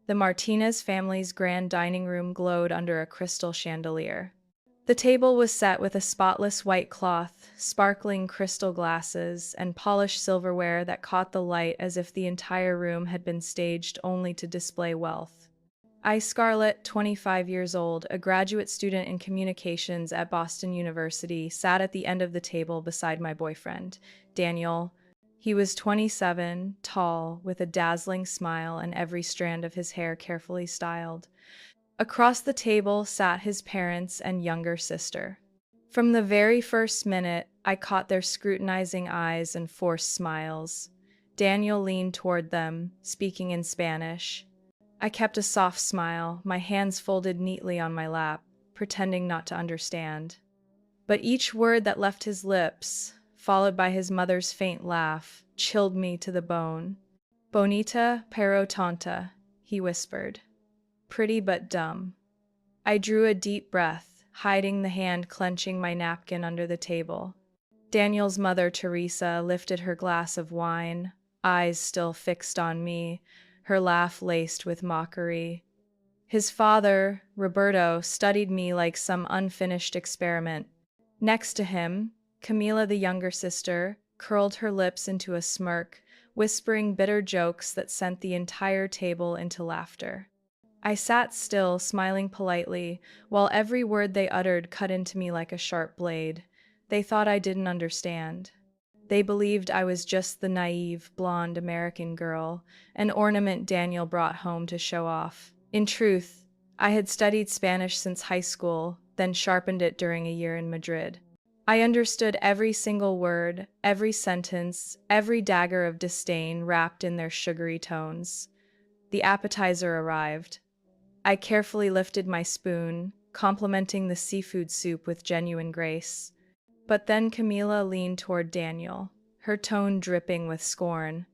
The Martinez family's grand dining room glowed under a crystal chandelier. The table was set with a spotless white cloth, sparkling crystal glasses, and polished silverware that caught the light as if the entire room had been staged only to display wealth. I, Scarlett, 25 years old, a graduate student in communications at Boston University, sat at the end of the table beside my boyfriend, Daniel. He was 27, tall, with a dazzling smile and every strand of his hair carefully styled. Across the table sat his parents and younger sister. From the very first minute, I caught their scrutinizing eyes and forced smiles. Daniel leaned toward them, speaking in Spanish. I kept a soft smile, my hands folded neatly on my lap, pretending not to understand. But each word that left his lips, followed by his mother's faint laugh, chilled me to the bone. Bonita pero tonta, he whispered. Pretty but dumb. I drew a deep breath, hiding the hand clenching my napkin under the table. Daniel's mother, Teresa, lifted her glass of wine, eyes still fixed on me, her laugh laced with mockery. His father, Roberto, studied me like some unfinished experiment. Next to him, Camila, the younger sister, curled her lips into a smirk, whispering bitter jokes that sent the entire table into laughter. I sat still, smiling politely, while every word they uttered cut into me like a sharp blade. They thought I didn't understand. They believed I was just the naive, blonde American girl, an ornament Daniel brought home to show off. In truth, I had studied Spanish since high school, then sharpened it during a year in Madrid. I understood every single word, every sentence, every dagger of disdain wrapped in their sugary tones. The appetizer arrived. I carefully lifted my spoon, complimenting the seafood soup with genuine grace. But then Camila leaned toward Daniel, her tone dripping with scorn.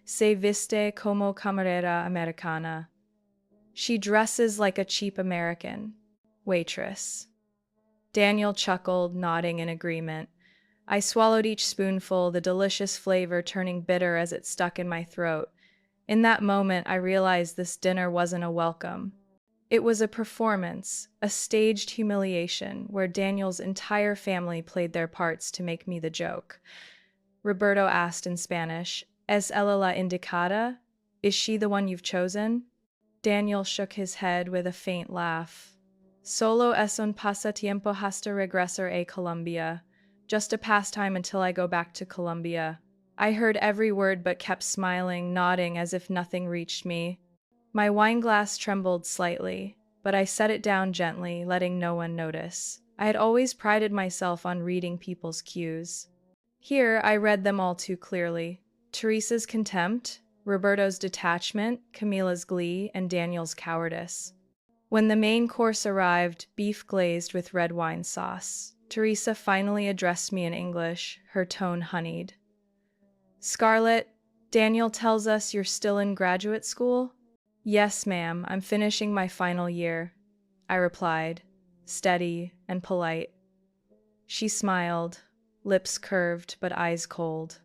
Se viste como camarera americana. She dresses like a cheap American. Waitress. Daniel chuckled, nodding in agreement. I swallowed each spoonful, the delicious flavor turning bitter as it stuck in my throat. In that moment, I realized this dinner wasn't a welcome. It was a performance, a staged humiliation, where Daniel's entire family played their parts to make me the joke. Roberto asked in Spanish, ¿Es ella la indicada? Is she the one you've chosen? Daniel shook his head with a faint laugh. Solo es un pasatiempo hasta regresar a Colombia. Just a pastime until I go back to Colombia. I heard every word but kept smiling, nodding as if nothing reached me. My wine glass trembled slightly, but I set it down gently, letting no one notice. I had always prided myself on reading people's cues. Here, I read them all too clearly. Teresa's contempt, Roberto's detachment, Camila's glee, and Daniel's cowardice. When the main course arrived, beef glazed with red wine sauce, Teresa finally addressed me in English, her tone honeyed. Scarlett, Daniel tells us you're still in graduate school? Yes, ma'am, I'm finishing my final year, I replied, steady and polite. She smiled, lips curved but eyes cold.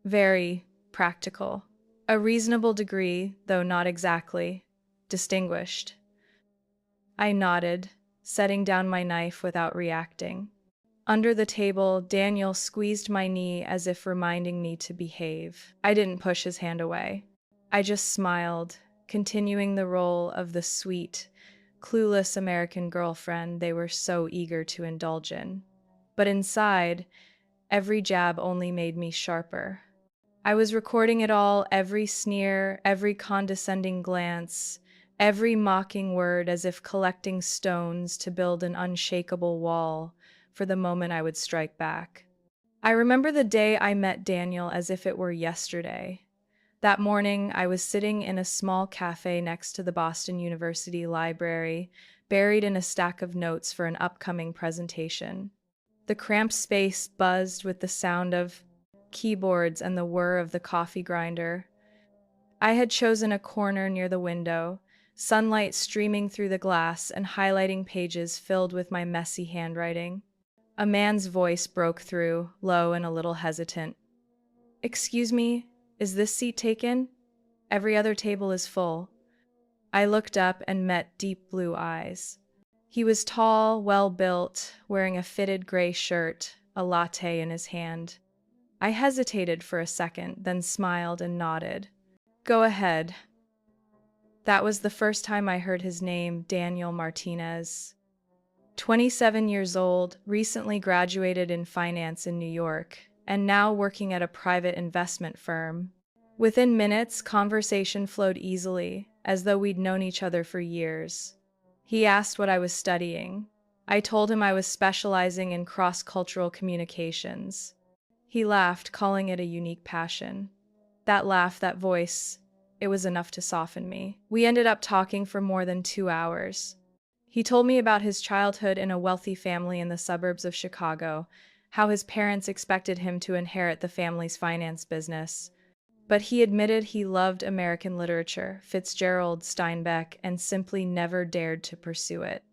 Very practical. A reasonable degree, though not exactly. Distinguished. I nodded, setting down my knife without reacting. Under the table, Daniel squeezed my knee as if reminding me to behave. I didn't push his hand away. I just smiled, continuing the role of the sweet, clueless American girlfriend they were so eager to indulge in. But inside, every jab only made me sharper. I was recording it all, every sneer, every condescending glance, every mocking word, as if collecting stones to build an unshakable wall for the moment I would strike back. I remember the day I met Daniel as if it were yesterday. That morning, I was sitting in a small cafe next to the Boston University library, buried in a stack of notes for an upcoming presentation. The cramped space buzzed with the sound of keyboards and the whir of the coffee grinder. I had chosen a corner near the window, sunlight streaming through the glass and highlighting pages filled with my messy handwriting. A man's voice broke through, low and a little hesitant. Excuse me, is this seat taken? Every other table is full. I looked up and met deep blue eyes. He was tall, well-built, wearing a fitted gray shirt, a latte in his hand. I hesitated for a second, then smiled and nodded. Go ahead. That was the first time I heard his name, Daniel Martinez. 27 years old, recently graduated in finance in New York, and now working at a private investment firm. Within minutes, conversation flowed easily, as though we'd known each other for years. He asked what I was studying. I told him I was specializing in cross-cultural communications. He laughed, calling it a unique passion. That laugh, that voice, it was enough to soften me. We ended up talking for more than 2 hours. He told me about his childhood in a wealthy family in the suburbs of Chicago, how his parents expected him to inherit the family's finance business. But he admitted he loved American literature, Fitzgerald, Steinbeck, and simply never dared to pursue it.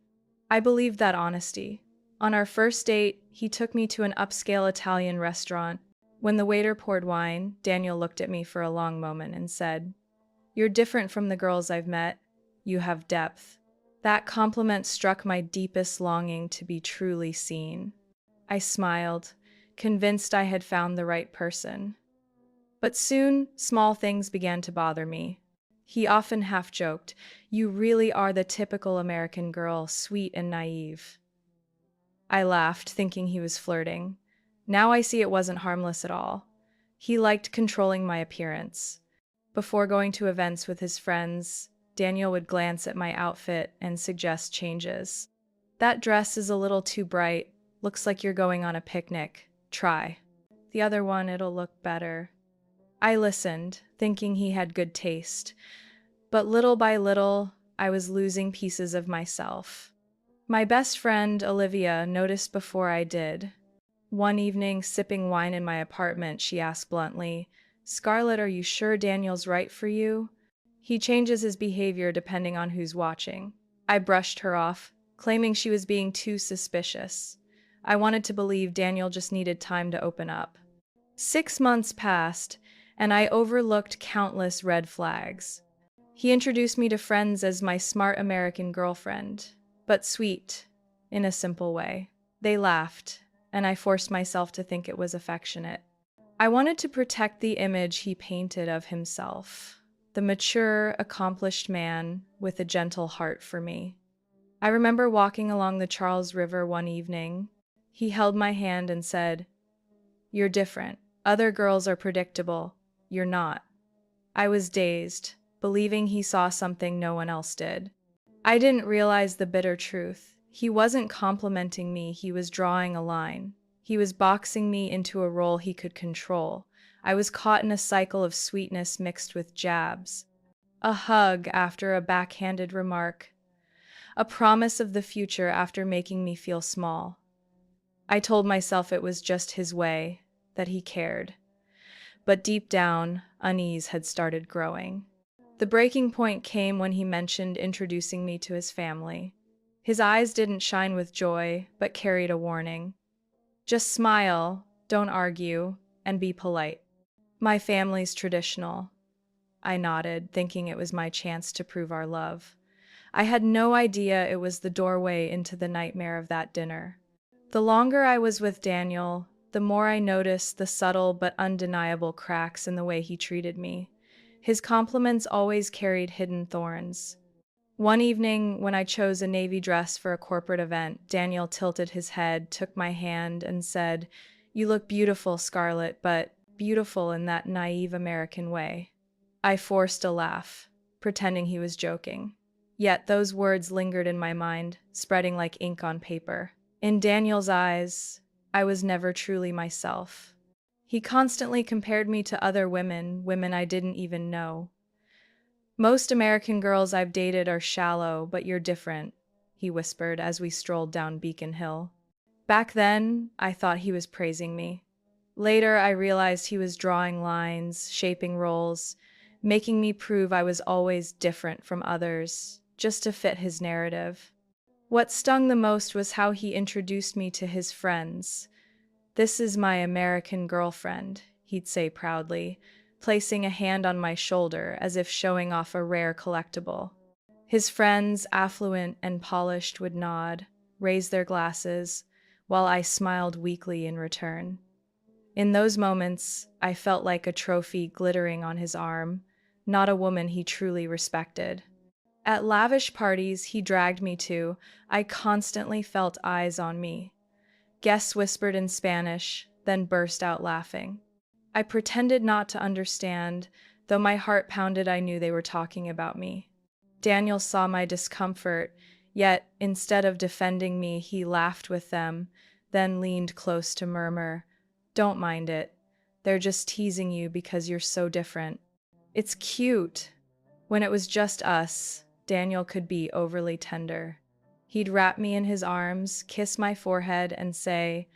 I believed that honesty. On our first date, he took me to an upscale Italian restaurant. When the waiter poured wine, Daniel looked at me for a long moment and said, "You're different from the girls I've met. You have depth." That compliment struck my deepest longing to be truly seen. I smiled, convinced I had found the right person. But soon, small things began to bother me. He often half-joked, "You really are the typical American girl, sweet and naive." I laughed, thinking he was flirting. Now I see it wasn't harmless at all. He liked controlling my appearance. Before going to events with his friends, Daniel would glance at my outfit and suggest changes. "That dress is a little too bright. Looks like you're going on a picnic. Try. The other one, it'll look better." I listened, thinking he had good taste. But little by little, I was losing pieces of myself. My best friend, Olivia, noticed before I did. One evening, sipping wine in my apartment, she asked bluntly, "Scarlett, are you sure Daniel's right for you? He changes his behavior depending on who's watching." I brushed her off, claiming she was being too suspicious. I wanted to believe Daniel just needed time to open up. 6 months passed, and I overlooked countless red flags. He introduced me to friends as my smart American girlfriend, but sweet, in a simple way. They laughed, and I forced myself to think it was affectionate. I wanted to protect the image he painted of himself, the mature, accomplished man with a gentle heart for me. I remember walking along the Charles River one evening. He held my hand and said, "You're different. Other girls are predictable. You're not." I was dazed, believing he saw something no one else did. I didn't realize the bitter truth. He wasn't complimenting me, he was drawing a line. He was boxing me into a role he could control. I was caught in a cycle of sweetness mixed with jabs. A hug after a backhanded remark. A promise of the future after making me feel small. I told myself it was just his way, that he cared. But deep down, unease had started growing. The breaking point came when he mentioned introducing me to his family. His eyes didn't shine with joy, but carried a warning. "Just smile, don't argue, and be polite. My family's traditional." I nodded, thinking it was my chance to prove our love. I had no idea it was the doorway into the nightmare of that dinner. The longer I was with Daniel, the more I noticed the subtle but undeniable cracks in the way he treated me. His compliments always carried hidden thorns. One evening, when I chose a navy dress for a corporate event, Daniel tilted his head, took my hand, and said, "You look beautiful, Scarlett, but beautiful in that naive American way." I forced a laugh, pretending he was joking. Yet those words lingered in my mind, spreading like ink on paper. In Daniel's eyes, I was never truly myself. He constantly compared me to other women I didn't even know. "Most American girls I've dated are shallow, but you're different," he whispered as we strolled down Beacon Hill. Back then, I thought he was praising me. Later, I realized he was drawing lines, shaping roles, making me prove I was always different from others, just to fit his narrative. What stung the most was how he introduced me to his friends. "This is my American girlfriend," he'd say proudly, placing a hand on my shoulder as if showing off a rare collectible. His friends, affluent and polished, would nod, raise their glasses, while I smiled weakly in return. In those moments, I felt like a trophy glittering on his arm, not a woman he truly respected. At lavish parties he dragged me to, I constantly felt eyes on me. Guests whispered in Spanish, then burst out laughing. I pretended not to understand, though my heart pounded. I knew they were talking about me. Daniel saw my discomfort, yet instead of defending me, he laughed with them, then leaned close to murmur, "Don't mind it. They're just teasing you because you're so different." It's cute. When it was just us, Daniel could be overly tender. He'd wrap me in his arms, kiss my forehead, and say,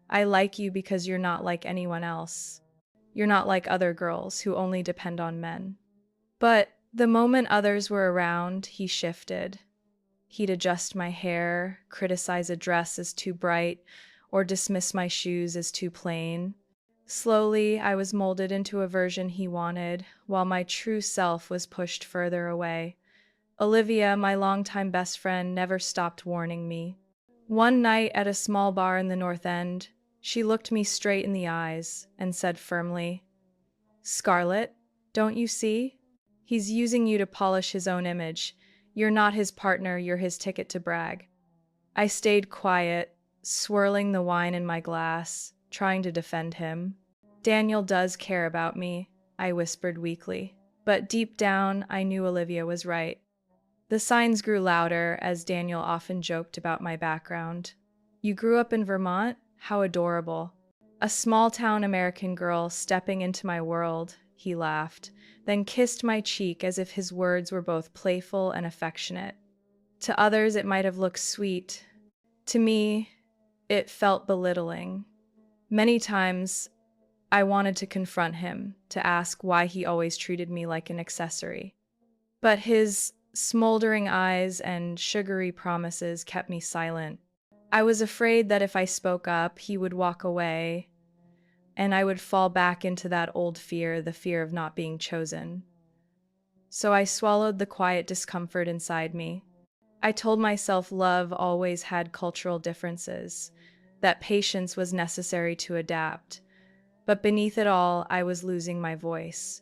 "I like you because you're not like anyone else. You're not like other girls who only depend on men." But the moment others were around, he shifted. He'd adjust my hair, criticize a dress as too bright, or dismiss my shoes as too plain. Slowly, I was molded into a version he wanted, while my true self was pushed further away. Olivia, my longtime best friend, never stopped warning me. One night at a small bar in the North End, she looked me straight in the eyes and said firmly, "Scarlett, don't you see? He's using you to polish his own image. You're not his partner, you're his ticket to brag." I stayed quiet, swirling the wine in my glass, trying to defend him. "Daniel does care about me," I whispered weakly. But deep down, I knew Olivia was right. The signs grew louder as Daniel often joked about my background. "You grew up in Vermont? How adorable." "A small-town American girl stepping into my world," he laughed, then kissed my cheek as if his words were both playful and affectionate. To others, it might have looked sweet. To me, it felt belittling. Many times, I wanted to confront him, to ask why he always treated me like an accessory. But his smoldering eyes and sugary promises kept me silent. I was afraid that if I spoke up, he would walk away, and I would fall back into that old fear, the fear of not being chosen. So I swallowed the quiet discomfort inside me. I told myself love always had cultural differences, that patience was necessary to adapt. But beneath it all, I was losing my voice.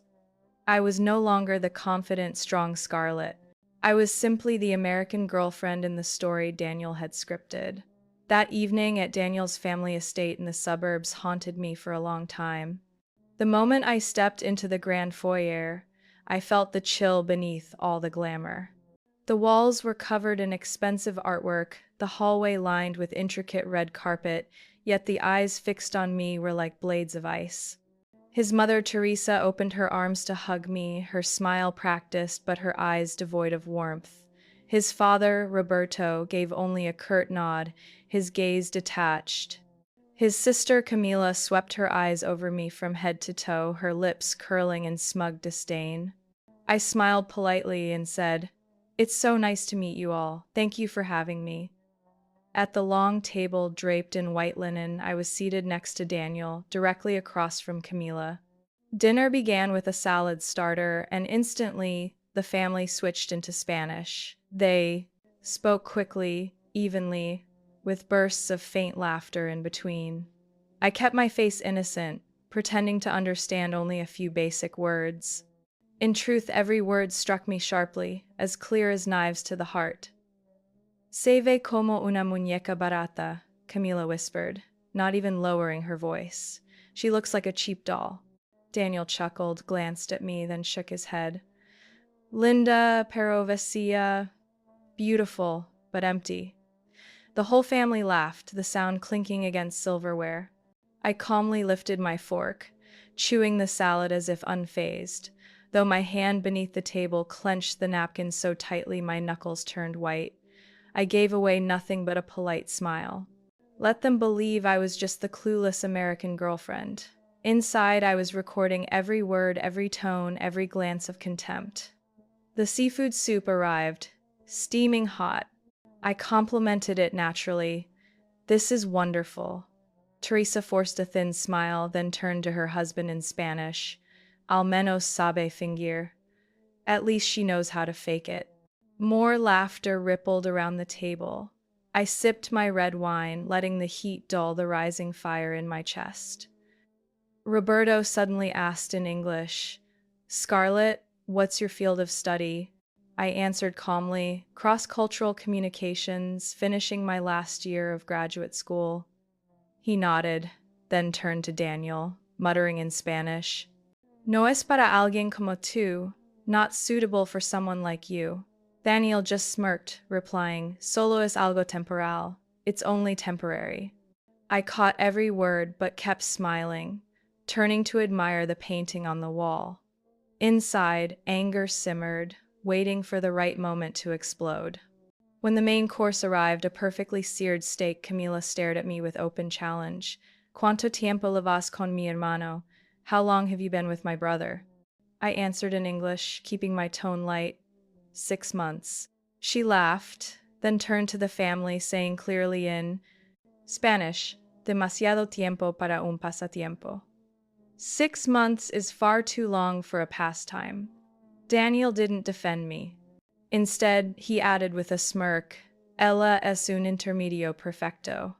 I was no longer the confident, strong Scarlett. I was simply the American girlfriend in the story Daniel had scripted. That evening at Daniel's family estate in the suburbs haunted me for a long time. The moment I stepped into the grand foyer, I felt the chill beneath all the glamour. The walls were covered in expensive artwork, the hallway lined with intricate red carpet, yet the eyes fixed on me were like blades of ice. His mother, Teresa, opened her arms to hug me, her smile practiced but her eyes devoid of warmth. His father, Roberto, gave only a curt nod, his gaze detached. His sister, Camila, swept her eyes over me from head to toe, her lips curling in smug disdain. I smiled politely and said, "It's so nice to meet you all. Thank you for having me." At the long table draped in white linen, I was seated next to Daniel, directly across from Camila. Dinner began with a salad starter, and instantly the family switched into Spanish. They spoke quickly, evenly, with bursts of faint laughter in between. I kept my face innocent, pretending to understand only a few basic words. In truth, every word struck me sharply, as clear as knives to the heart. "Se ve como una muñeca barata," Camila whispered, not even lowering her voice. "She looks like a cheap doll." Daniel chuckled, glanced at me, then shook his head. "Linda, pero vacía, beautiful, but empty." The whole family laughed, the sound clinking against silverware. I calmly lifted my fork, chewing the salad as if unfazed, though my hand beneath the table clenched the napkin so tightly my knuckles turned white. I gave away nothing but a polite smile. Let them believe I was just the clueless American girlfriend. Inside, I was recording every word, every tone, every glance of contempt. The seafood soup arrived, steaming hot. I complimented it naturally. "This is wonderful." Teresa forced a thin smile, then turned to her husband in Spanish. "Al menos sabe fingir." At least she knows how to fake it. More laughter rippled around the table. I sipped my red wine, letting the heat dull the rising fire in my chest. Roberto suddenly asked in English, "Scarlett, what's your field of study?" I answered calmly, "Cross-cultural communications, finishing my last year of graduate school." He nodded, then turned to Daniel, muttering in Spanish, "No es para alguien como tú, not suitable for someone like you." Daniel just smirked, replying, "Solo es algo temporal. It's only temporary." I caught every word but kept smiling, turning to admire the painting on the wall. Inside, anger simmered, waiting for the right moment to explode. When the main course arrived, a perfectly seared steak, Camila stared at me with open challenge. "¿Cuánto tiempo llevas con mi hermano?" How long have you been with my brother? I answered in English, keeping my tone light. 6 months. She laughed, then turned to the family, saying clearly in Spanish, "Demasiado tiempo para un pasatiempo." 6 months is far too long for a pastime. Daniel didn't defend me. Instead, he added with a smirk, "Ella es un intermedio perfecto."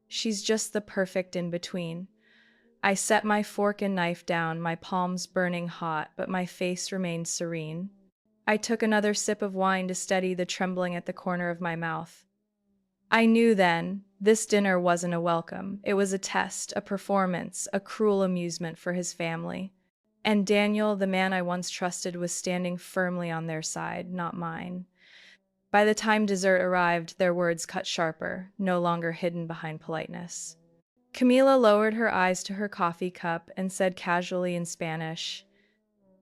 She's just the perfect in-between. I set my fork and knife down, my palms burning hot, but my face remained serene. I took another sip of wine to steady the trembling at the corner of my mouth. I knew then, this dinner wasn't a welcome. It was a test, a performance, a cruel amusement for his family. And Daniel, the man I once trusted, was standing firmly on their side, not mine. By the time dessert arrived, their words cut sharper, no longer hidden behind politeness. Camila lowered her eyes to her coffee cup and said casually in Spanish,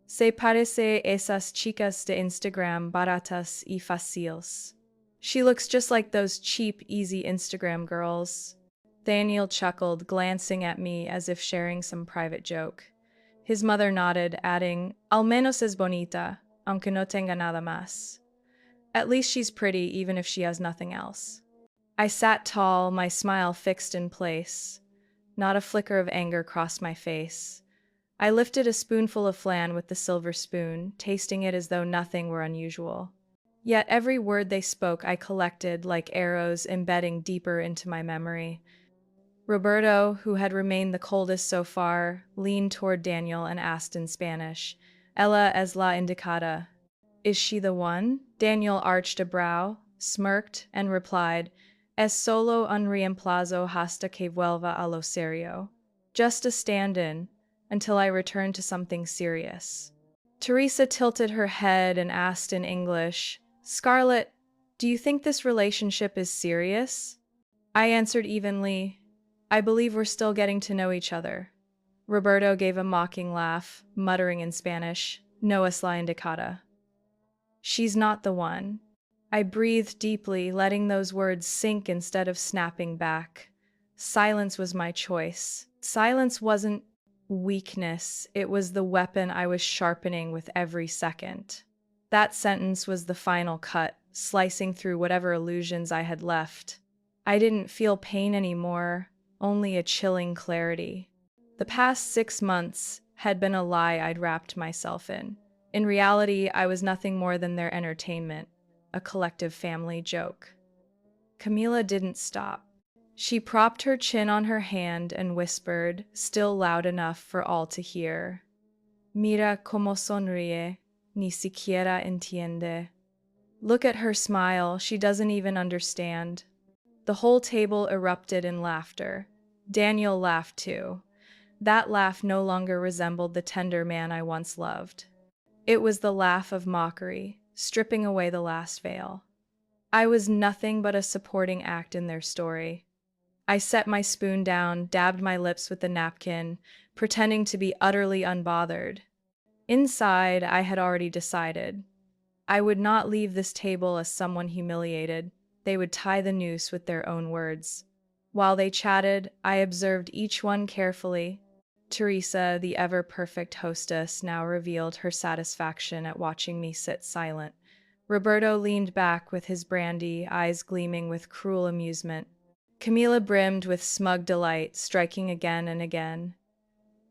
"Se parece esas chicas de Instagram baratas y fáciles." She looks just like those cheap, easy Instagram girls. Daniel chuckled, glancing at me as if sharing some private joke. His mother nodded, adding, "Al menos es bonita, aunque no tenga nada más." At least she's pretty, even if she has nothing else. I sat tall, my smile fixed in place. Not a flicker of anger crossed my face. I lifted a spoonful of flan with the silver spoon, tasting it as though nothing were unusual. Yet every word they spoke I collected like arrows, embedding deeper into my memory. Roberto, who had remained the coldest so far, leaned toward Daniel and asked in Spanish, "Ella es la indicada." Is she the one? Daniel arched a brow, smirked, and replied, "Es solo un reemplazo hasta que vuelva a lo serio." Just a stand-in, until I returned to something serious. Teresa tilted her head and asked in English, "Scarlett, do you think this relationship is serious?" I answered evenly, "I believe we're still getting to know each other." Roberto gave a mocking laugh, muttering in Spanish, "No es la indicada." She's not the one. I breathed deeply, letting those words sink instead of snapping back. Silence was my choice. Silence wasn't weakness, it was the weapon I was sharpening with every second. That sentence was the final cut, slicing through whatever illusions I had left. I didn't feel pain anymore, only a chilling clarity. The past 6 months had been a lie I'd wrapped myself in. In reality, I was nothing more than their entertainment, a collective family joke. Camila didn't stop. She propped her chin on her hand and whispered, still loud enough for all to hear, "Mira cómo sonríe, ni siquiera entiende." Look at her smile, she doesn't even understand. The whole table erupted in laughter. Daniel laughed too. That laugh no longer resembled the tender man I once loved. It was the laugh of mockery, stripping away the last veil. I was nothing but a supporting act in their story. I set my spoon down, dabbed my lips with the napkin, pretending to be utterly unbothered. Inside, I had already decided. I would not leave this table as someone humiliated. They would tie the noose with their own words. While they chatted, I observed each one carefully. Teresa, the ever-perfect hostess, now revealed her satisfaction at watching me sit silent. Roberto leaned back with his brandy, eyes gleaming with cruel amusement. Camila brimmed with smug delight, striking again and again.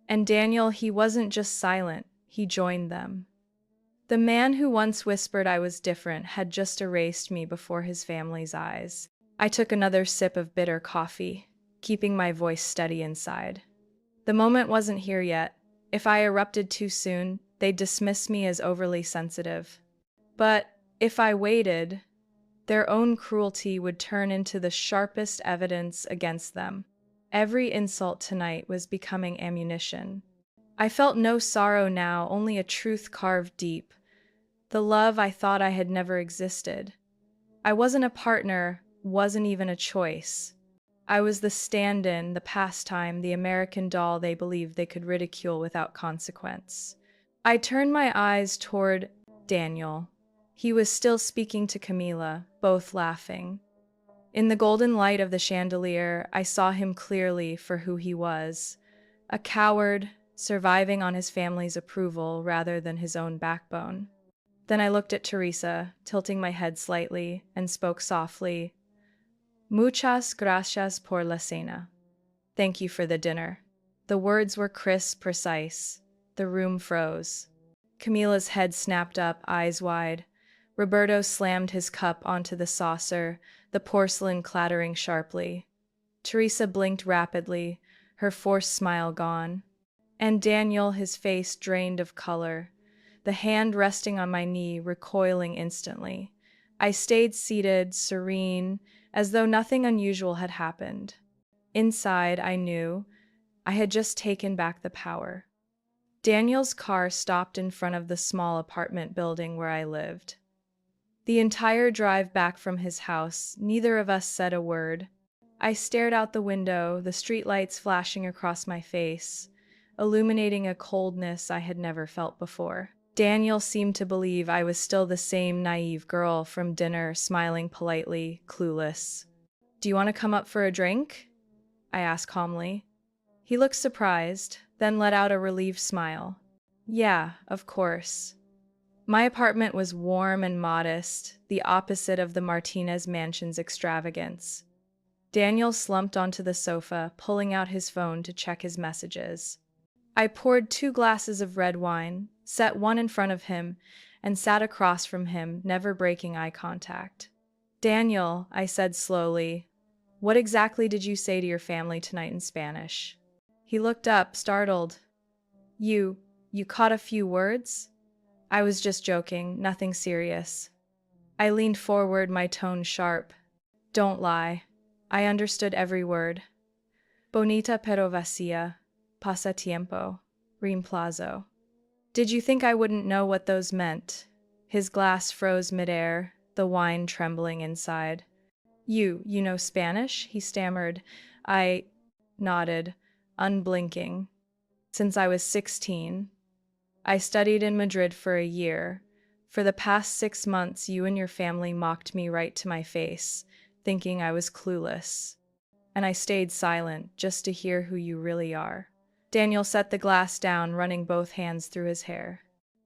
And Daniel, he wasn't just silent, he joined them. The man who once whispered I was different had just erased me before his family's eyes. I took another sip of bitter coffee, keeping my voice steady inside. The moment wasn't here yet. If I erupted too soon, they'd dismiss me as overly sensitive. But if I waited, their own cruelty would turn into the sharpest evidence against them. Every insult tonight was becoming ammunition. I felt no sorrow now, only a truth carved deep. The love I thought I had never existed. I wasn't a partner, wasn't even a choice. I was the stand-in, the pastime, the American doll they believed they could ridicule without consequence. I turned my eyes toward Daniel. He was still speaking to Camila, both laughing. In the golden light of the chandelier, I saw him clearly for who he was, a coward, surviving on his family's approval rather than his own backbone. Then I looked at Teresa, tilting my head slightly, and spoke softly. Muchas gracias por la cena. Thank you for the dinner. The words were crisp, precise. The room froze. Camila's head snapped up, eyes wide. Roberto slammed his cup onto the saucer, the porcelain clattering sharply. Teresa blinked rapidly, her forced smile gone. And Daniel, his face drained of color, the hand resting on my knee, recoiling instantly. I stayed seated, serene, as though nothing unusual had happened. Inside, I knew I had just taken back the power. Daniel's car stopped in front of the small apartment building where I lived. The entire drive back from his house, neither of us said a word. I stared out the window, the streetlights flashing across my face, illuminating a coldness I had never felt before. Daniel seemed to believe I was still the same naive girl from dinner, smiling politely, clueless. "Do you want to come up for a drink?" I asked calmly. He looked surprised, then let out a relieved smile. "Yeah, of course." My apartment was warm and modest, the opposite of the Martinez mansion's extravagance. Daniel slumped onto the sofa, pulling out his phone to check his messages. I poured 2 glasses of red wine, set one in front of him, and sat across from him, never breaking eye contact. "Daniel," I said slowly, "what exactly did you say to your family tonight in Spanish?" He looked up, startled. You caught a few words?" I was just joking, nothing serious. I leaned forward, my tone sharp. "Don't lie. I understood every word. Bonita pero vacía. Pasatiempo. Reemplazo. Did you think I wouldn't know what those meant?" His glass froze midair, the wine trembling inside. You know Spanish?" he stammered. I nodded, unblinking. "Since I was 16. I studied in Madrid for a year. For the past 6 months, you and your family mocked me right to my face, thinking I was clueless. And I stayed silent, just to hear who you really are." Daniel set the glass down, running both hands through his hair.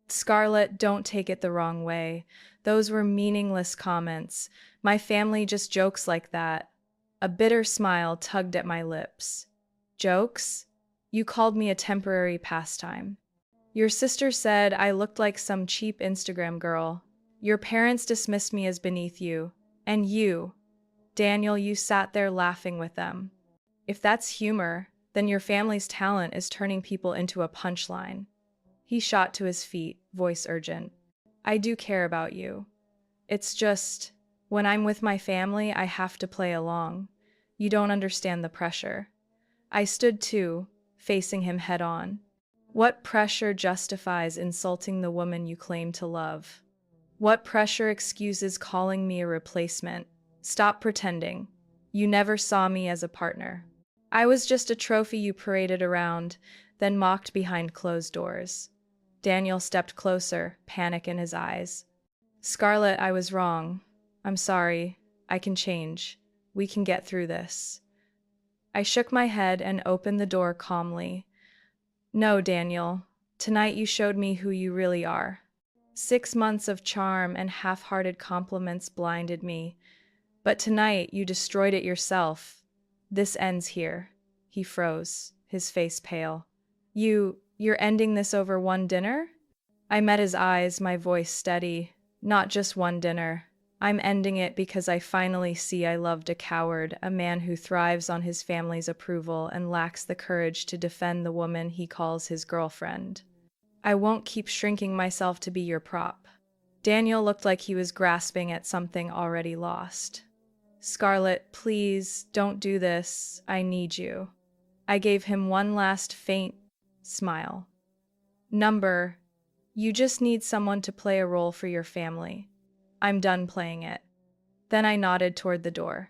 "Scarlett, don't take it the wrong way. Those were meaningless comments. My family just jokes like that." A bitter smile tugged at my lips. "Jokes? You called me a temporary pastime. Your sister said I looked like some cheap Instagram girl. Your parents dismissed me as beneath you. And you, Daniel, you sat there laughing with them. If that's humor, then your family's talent is turning people into a punchline." He shot to his feet, voice urgent. "I do care about you. It's just, when I'm with my family, I have to play along. You don't understand the pressure." I stood too, facing him head on. "What pressure justifies insulting the woman you claim to love? What pressure excuses calling me a replacement? Stop pretending. You never saw me as a partner. I was just a trophy you paraded around, then mocked behind closed doors." Daniel stepped closer, panic in his eyes. "Scarlett, I was wrong. I'm sorry. I can change. We can get through this." I shook my head and opened the door calmly. "No, Daniel. Tonight you showed me who you really are. 6 months of charm and half-hearted compliments blinded me. But tonight you destroyed it yourself. This ends here." He froze, his face pale. You're ending this over one dinner?" I met his eyes, my voice steady. Not just one dinner. I'm ending it because I finally see I loved a coward, a man who thrives on his family's approval and lacks the courage to defend the woman he calls his girlfriend. I won't keep shrinking myself to be your prop. Daniel looked like he was grasping at something already lost. Scarlett, please, don't do this. I need you. I gave him one last faint smile. Number, you just need someone to play a role for your family. I'm done playing it. Then I nodded toward the door.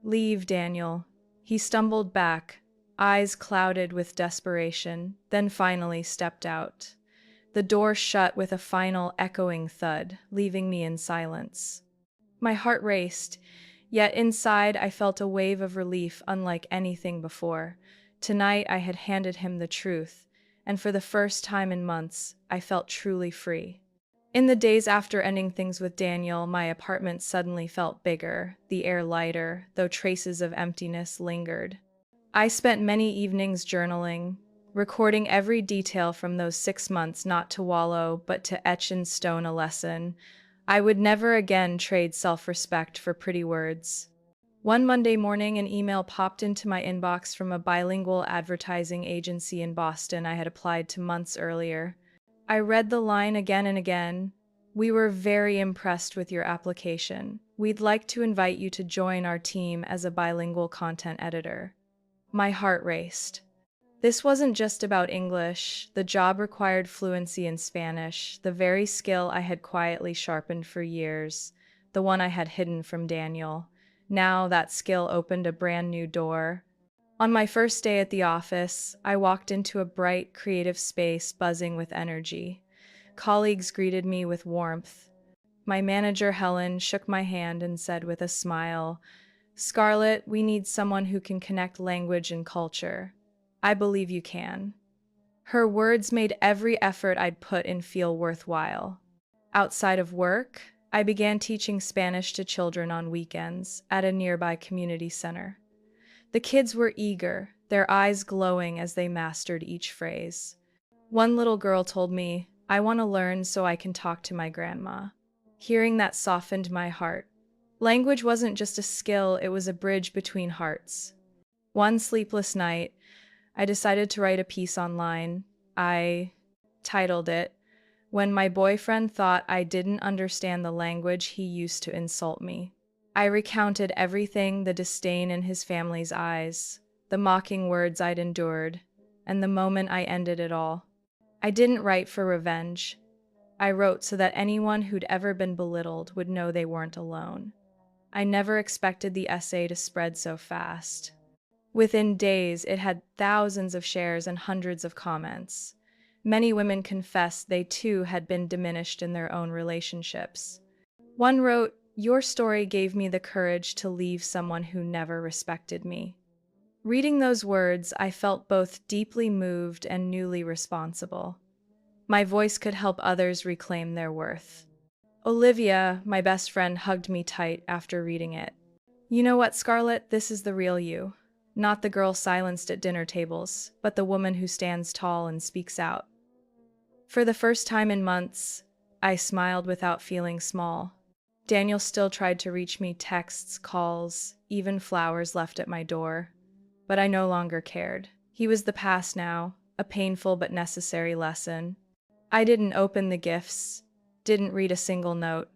Leave, Daniel. He stumbled back, eyes clouded with desperation, then finally stepped out. The door shut with a final echoing thud, leaving me in silence. My heart raced, yet inside I felt a wave of relief unlike anything before. Tonight I had handed him the truth, and for the first time in months, I felt truly free. In the days after ending things with Daniel, my apartment suddenly felt bigger, the air lighter, though traces of emptiness lingered. I spent many evenings journaling, recording every detail from those 6 months, not to wallow, but to etch in stone a lesson. I would never again trade self-respect for pretty words. One Monday morning, an email popped into my inbox from a bilingual advertising agency in Boston I had applied to months earlier. I read the line again and again. We were very impressed with your application. We'd like to invite you to join our team as a bilingual content editor. My heart raced. This wasn't just about English. The job required fluency in Spanish, the very skill I had quietly sharpened for years, the one I had hidden from Daniel. Now that skill opened a brand new door. On my first day at the office, I walked into a bright, creative space buzzing with energy. Colleagues greeted me with warmth. My manager, Helen, shook my hand and said with a smile, "Scarlett, we need someone who can connect language and culture. I believe you can." Her words made every effort I'd put in feel worthwhile. Outside of work, I began teaching Spanish to children on weekends at a nearby community center. The kids were eager, their eyes glowing as they mastered each phrase. One little girl told me, "I want to learn so I can talk to my grandma." Hearing that softened my heart. Language wasn't just a skill, it was a bridge between hearts. One sleepless night, I decided to write a piece online. I titled it, "When My Boyfriend Thought I Didn't Understand the Language He Used to Insult Me." I recounted everything, the disdain in his family's eyes, the mocking words I'd endured, and the moment I ended it all. I didn't write for revenge. I wrote so that anyone who'd ever been belittled would know they weren't alone. I never expected the essay to spread so fast. Within days, it had thousands of shares and hundreds of comments. Many women confessed they too had been diminished in their own relationships. One wrote, "Your story gave me the courage to leave someone who never respected me." Reading those words, I felt both deeply moved and newly responsible. My voice could help others reclaim their worth. Olivia, my best friend, hugged me tight after reading it. "You know what, Scarlett? This is the real you. Not the girl silenced at dinner tables, but the woman who stands tall and speaks out." For the first time in months, I smiled without feeling small. Daniel still tried to reach me, texts, calls, even flowers left at my door. But I no longer cared. He was the past now, a painful but necessary lesson. I didn't open the gifts, didn't read a single note.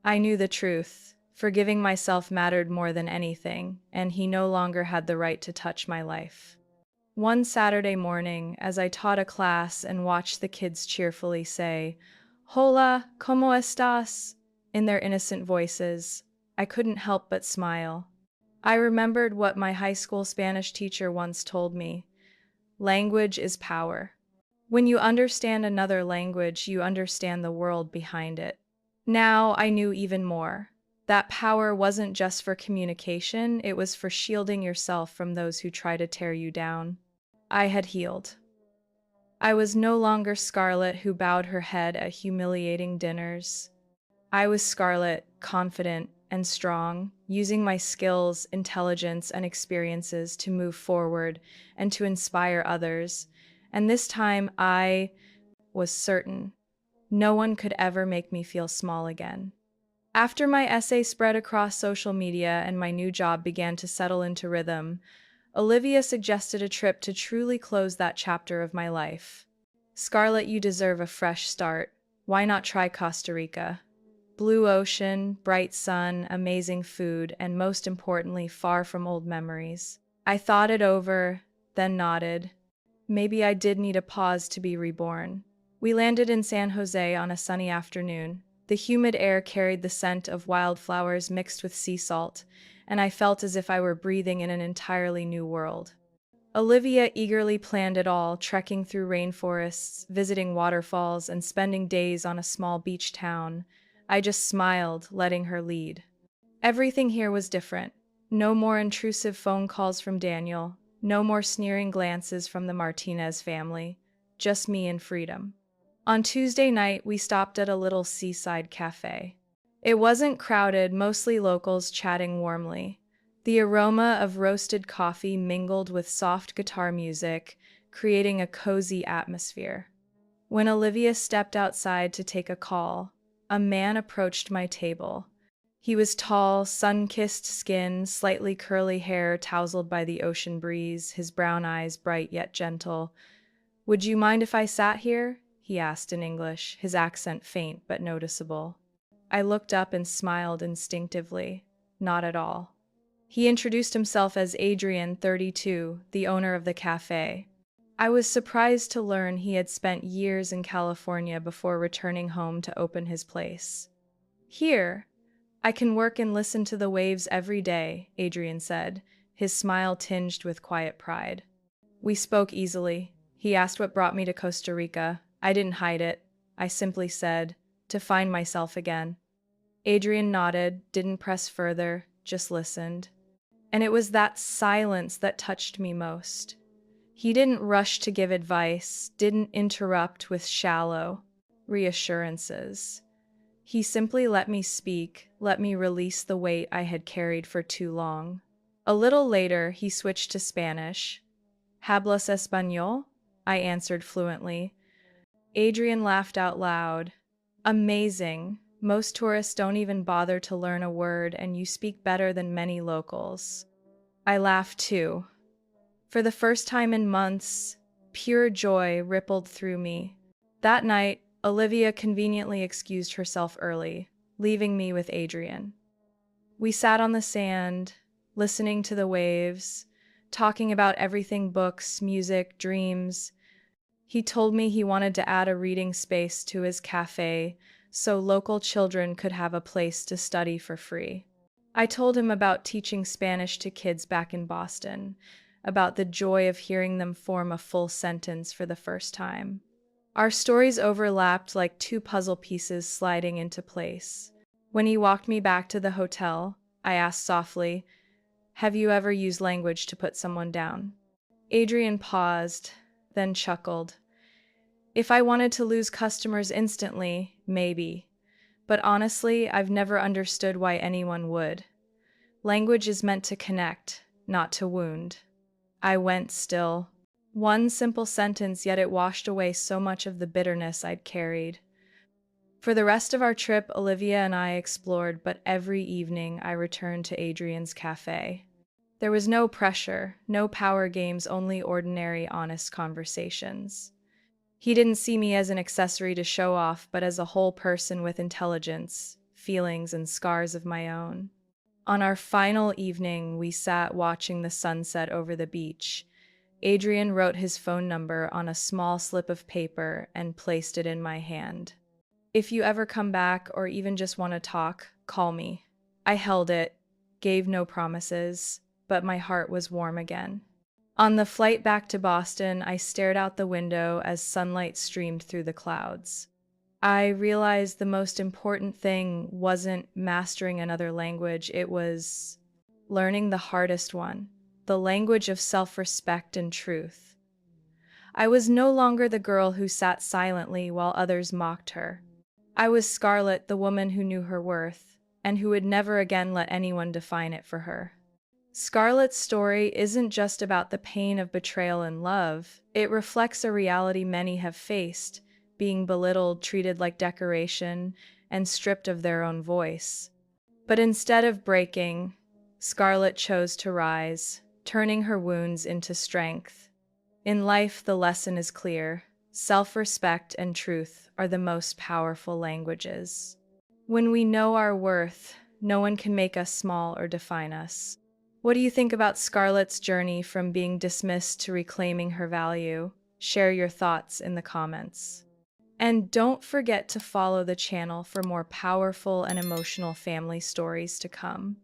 I knew the truth. Forgiving myself mattered more than anything, and he no longer had the right to touch my life. One Saturday morning, as I taught a class and watched the kids cheerfully say, "Hola, ¿cómo estás?" in their innocent voices, I couldn't help but smile. I remembered what my high school Spanish teacher once told me. Language is power. When you understand another language, you understand the world behind it. Now I knew even more. That power wasn't just for communication, it was for shielding yourself from those who try to tear you down. I had healed. I was no longer Scarlett who bowed her head at humiliating dinners. I was Scarlett, confident and strong, using my skills, intelligence, and experiences to move forward and to inspire others. And this time I was certain. No one could ever make me feel small again. After my essay spread across social media and my new job began to settle into rhythm, Olivia suggested a trip to truly close that chapter of my life. Scarlett, you deserve a fresh start. Why not try Costa Rica? Blue ocean, bright sun, amazing food, and most importantly, far from old memories. I thought it over, then nodded. Maybe I did need a pause to be reborn. We landed in San Jose on a sunny afternoon. The humid air carried the scent of wildflowers mixed with sea salt, and I felt as if I were breathing in an entirely new world. Olivia eagerly planned it all, trekking through rainforests, visiting waterfalls, and spending days on a small beach town. I just smiled, letting her lead. Everything here was different. No more intrusive phone calls from Daniel, no more sneering glances from the Martinez family, just me and freedom. On Tuesday night, we stopped at a little seaside cafe. It wasn't crowded, mostly locals chatting warmly. The aroma of roasted coffee mingled with soft guitar music, creating a cozy atmosphere. When Olivia stepped outside to take a call, a man approached my table. He was tall, sun-kissed skin, slightly curly hair tousled by the ocean breeze, his brown eyes bright yet gentle. "Would you mind if I sat here?" he asked in English, his accent faint but noticeable. I looked up and smiled instinctively. Not at all. He introduced himself as Adrian, 32, the owner of the cafe. I was surprised to learn he had spent years in California before returning home to open his place. "Here, I can work and listen to the waves every day," Adrian said, his smile tinged with quiet pride. We spoke easily. He asked what brought me to Costa Rica. I didn't hide it. I simply said, to find myself again. Adrian nodded, didn't press further, just listened. And it was that silence that touched me most. He didn't rush to give advice, didn't interrupt with shallow reassurances. He simply let me speak, let me release the weight I had carried for too long. A little later, he switched to Spanish. "Hablas español?" I answered fluently. Adrian laughed out loud. "Amazing. Most tourists don't even bother to learn a word, and you speak better than many locals." I laughed too. For the first time in months, pure joy rippled through me. That night, Olivia conveniently excused herself early, leaving me with Adrian. We sat on the sand, listening to the waves, talking about everything: books, music, dreams. He told me he wanted to add a reading space to his cafe so local children could have a place to study for free. I told him about teaching Spanish to kids back in Boston, about the joy of hearing them form a full sentence for the first time. Our stories overlapped like two puzzle pieces sliding into place. When he walked me back to the hotel, I asked softly, "Have you ever used language to put someone down?" Adrian paused, then chuckled. "If I wanted to lose customers instantly, maybe. But honestly, I've never understood why anyone would. Language is meant to connect, not to wound." I went still. One simple sentence, yet it washed away so much of the bitterness I'd carried. For the rest of our trip, Olivia and I explored, but every evening I returned to Adrian's cafe. There was no pressure, no power games, only ordinary, honest conversations. He didn't see me as an accessory to show off, but as a whole person with intelligence, feelings, and scars of my own. On our final evening, we sat watching the sunset over the beach. Adrian wrote his phone number on a small slip of paper and placed it in my hand. "If you ever come back or even just want to talk, call me." I held it, gave no promises, but my heart was warm again. On the flight back to Boston, I stared out the window as sunlight streamed through the clouds. I realized the most important thing wasn't mastering another language, it was learning the hardest one, the language of self-respect and truth. I was no longer the girl who sat silently while others mocked her. I was Scarlett, the woman who knew her worth, and who would never again let anyone define it for her. Scarlett's story isn't just about the pain of betrayal and love, it reflects a reality many have faced: being belittled, treated like decoration, and stripped of their own voice. But instead of breaking, Scarlet chose to rise, turning her wounds into strength. In life, the lesson is clear. Self-respect and truth are the most powerful languages. When we know our worth, no one can make us small or define us. What do you think about Scarlett's journey from being dismissed to reclaiming her value? Share your thoughts in the comments. And don't forget to follow the channel for more powerful and emotional family stories to come.